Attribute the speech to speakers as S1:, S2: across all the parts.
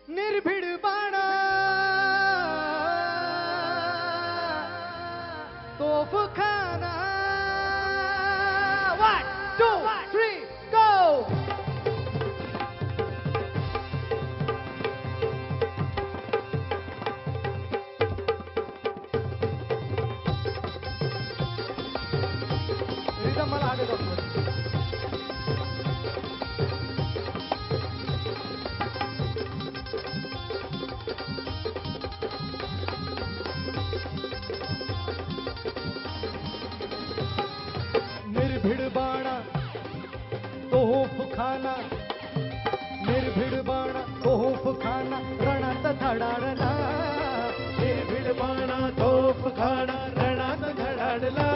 S1: निर्भीड बाणा तोफखाना 1 2 3 गो रिदम मला आगे जाऊ निर्भीड बाणा तोफ खाना रणात धडाडला निर्भीड बाणा तोफ खाना रणात धडाडला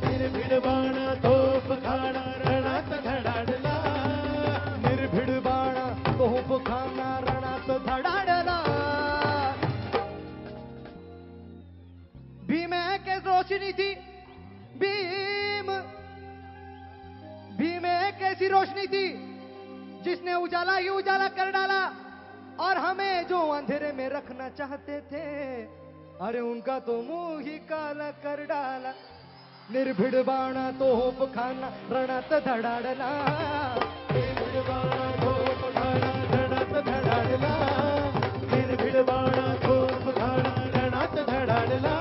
S1: निर्भीड बाणा तोफ खाना रणात धडाडला निर्भीड बाणा तोफ खाना रणात धडाडला भीम के रोशनी थी भीम एक ऐसी रोशनी थी जिसने उजाला ही उजाला कर डाला और हमें जो अंधेरे में रखना चाहते थे अरे उनका तो मुंह ही काला कर डाला निर्भीड बाणा तोफ खाना रणात धडाडला निर्भीड बाणा तोफ खाना रणात धडाडला निर्भीड बाणा तोफ खाना रणात धडाडला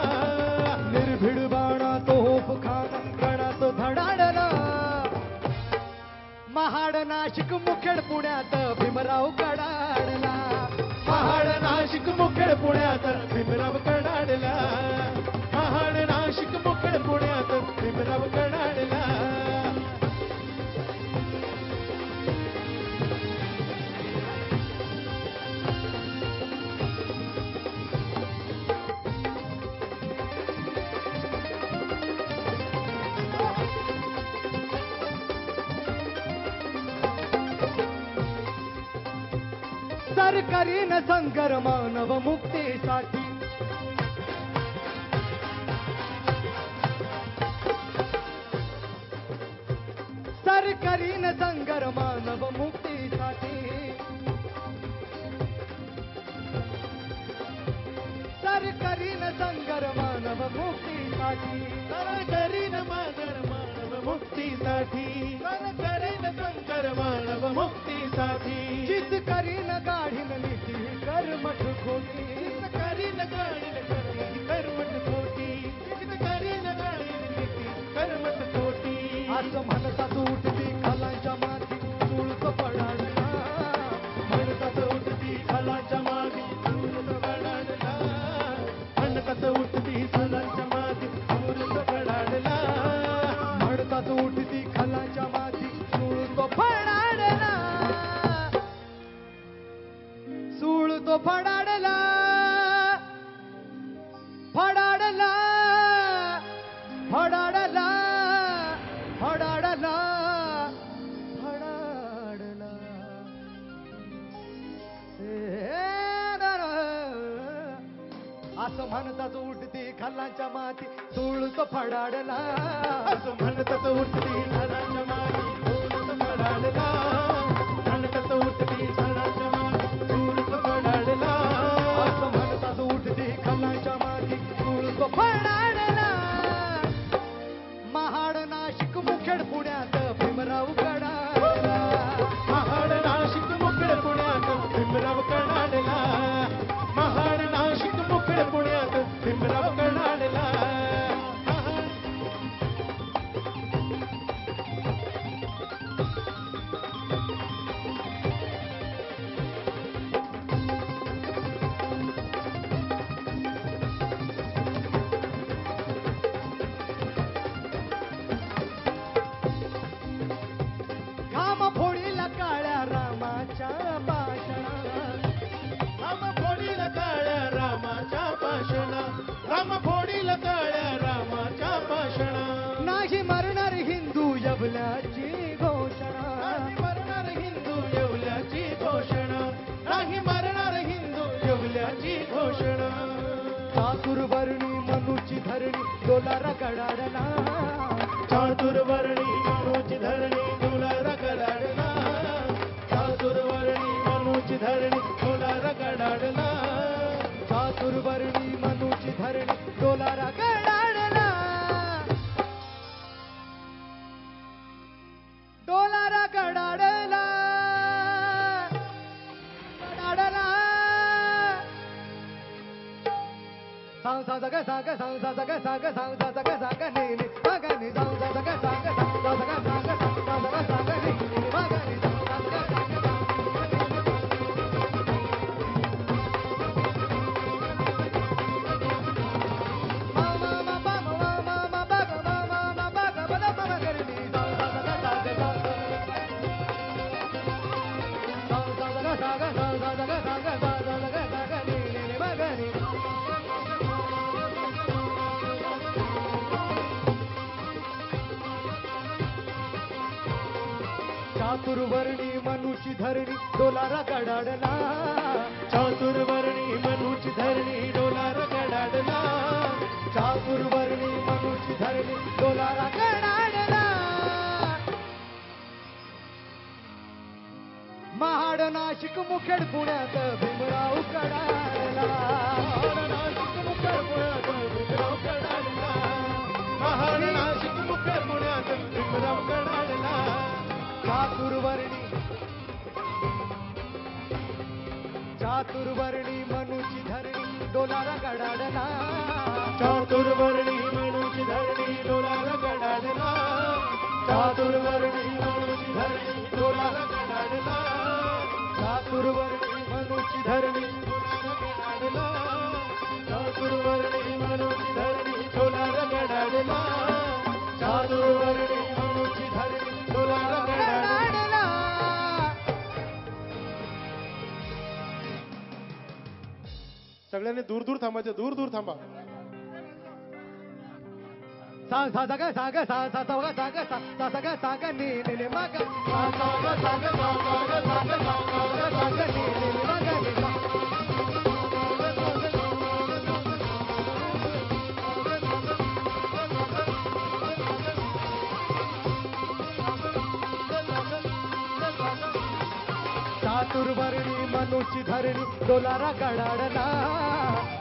S1: निर्भीड बाणा तोफ खाना रणात धडाडला महाड नाशिक मुखेड पुण्यात भीमराव कडाडला महाड नाशिक मुखेड पुण्यात भीमराव कडाडला महाड नाशिक मुखेड पुण्यात भीमराव कडाडला सरकरीन संकर मानव मुक्तीसाठी सरकरीन संकर मानव मुक्तीसाठी सरकरीन संकर मानव मुक्तीसाठी सरकरीन मानव मुक्तीसाठी सरकरीन संकर मानव मुक्तीसाठी जित करीन गाढीन नीती कर्मठ खोटी जित करीन गाढीन कर्मठ खोटी जित करीन गाढीन नीती कर्मठ खोटी असं म्हणतात उठती खालांच्या माती तुळस पडाडला म्हणतात उठती खालांच्या माती तुळस पडाडला म्हणतात उठती खालांच्या माती तुळस पडाडला म्हणतात उठती खालांच्या माती तुळस पडाडला सूळ तो फडाडला फडाडला फडाडला फडाडला फडाडला असं म्हणतात उठती खालांच्या माती सूळ तो फडाडला असं म्हणतात उठती खालांच्या माती सूळ तो फडाडला म्हणतात उठती खालांच्या माती सूळ तो फडाडला असं म्हणतात उठती खालांच्या माती सूळ तो फडाडला महाड नाशिक मुखेड पुण्यात भीमराव कडाडला महाड नाशिक मुखेड पुण्यात भीमराव कडाडला महाड नाशिक मुखेड पुण्यात भीमराव कडाडला येवल्याची घोषणा.
S2: नाही मरणार हिंदू येवल्याची घोषणा. नाही मरणार हिंदू येवल्याची घोषणा.
S1: चातुर्वर्णी मनुची धरणी डोलारा कडाडला.
S2: चातुर्वर्णी मनुची धरणी डोलारा कडाडला. चातुर्वर्णी मनुची धरणी डोलारा कडाडला.
S1: चातुर्वर्णी मनुची धरणी डोलारा कडाडला. डोलारा कडाडला. कडाडला. सांग सा जग सांग सांग सा जग सांग सांग सा जग सांग ने ने मगनी सांग सा जग सांग सांग सा जग सांग सांग सा जग सांग ने ने मगनी सांग सा जग सांग मामा मामा मामा मामा बाग मामा बाग बदा मामा करनी सांग सा जग सांग सांग सा जग सांग सांग सा जग सांग सा जग सांग ने ने मगनी. चातुर्वर्णी मनुची धरणी डोलारा कडाडला.
S2: चातुर्वर्णी मनुची धरणी डोलारा कडाडला.
S1: चातुर्वर्णी मनुची धरणी डोलारा कडाडला. महाड नाशिक मुखेड पुण्यात भीमराव कडाडला.
S2: नाशिक मुखेड पुण्यात भीमराव कडाडला. महाड नाशिक मुखेड पुण्यात भीमराव कडाडला.
S1: चातुर्वर्णी मनुची धरणी डोलारा कडाडला.
S2: चातुर्वर्णी मनुची धरणी डोलारा कडाडला. चातुर्वर्णी मनुची धरणी डोलारा कडाडला.
S1: चातुर्वर्णी मनुची धरणी
S2: कडाडला. चातुर्वर्णी मनुची धरणी डोलारा कडाडला. चातुर्वर्णी मनुची धरणी डोलारा कडाडला.
S1: कडाडला.
S2: सगळ्यांनी दूर दूर थांबायचं, दूर दूर थांबा.
S1: सांग सा जग सांग सा सा सा ग सांग सा सा सा ग सांग ने ने ने मग सा सा ग सांग सा सा ग सांग सा सा ग सांग ने ने ने मग ने सा. चातुर्वर्णी मनुची धरणी डोलारा कडाडला.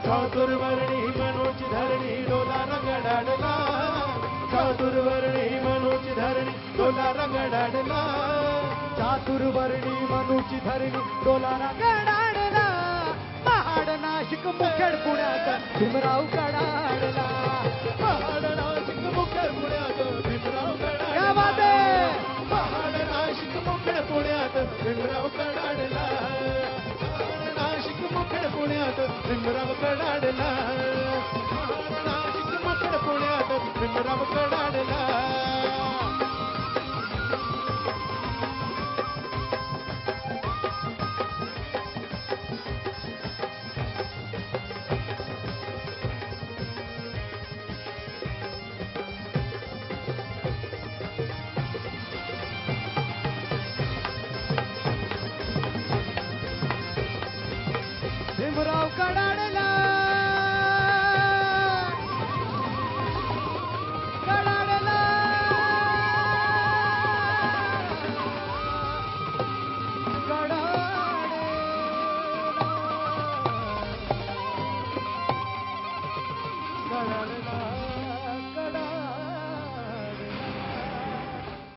S2: चातुर्वर्णी मनुची धरणी डोलारा कडाडला. चातुर्वर्णी मनुची धरणी डोलारा कडाडला.
S1: चातुर्वर्णी मनुची धरणी डोलारा कडाडला. महाड नाशिक मुखेड पुण्यात भीमराव कडाडला.
S2: महाड नाशिक मुखेड पुण्यात भीमराव
S1: क्या
S2: कडाडला.
S1: बात है.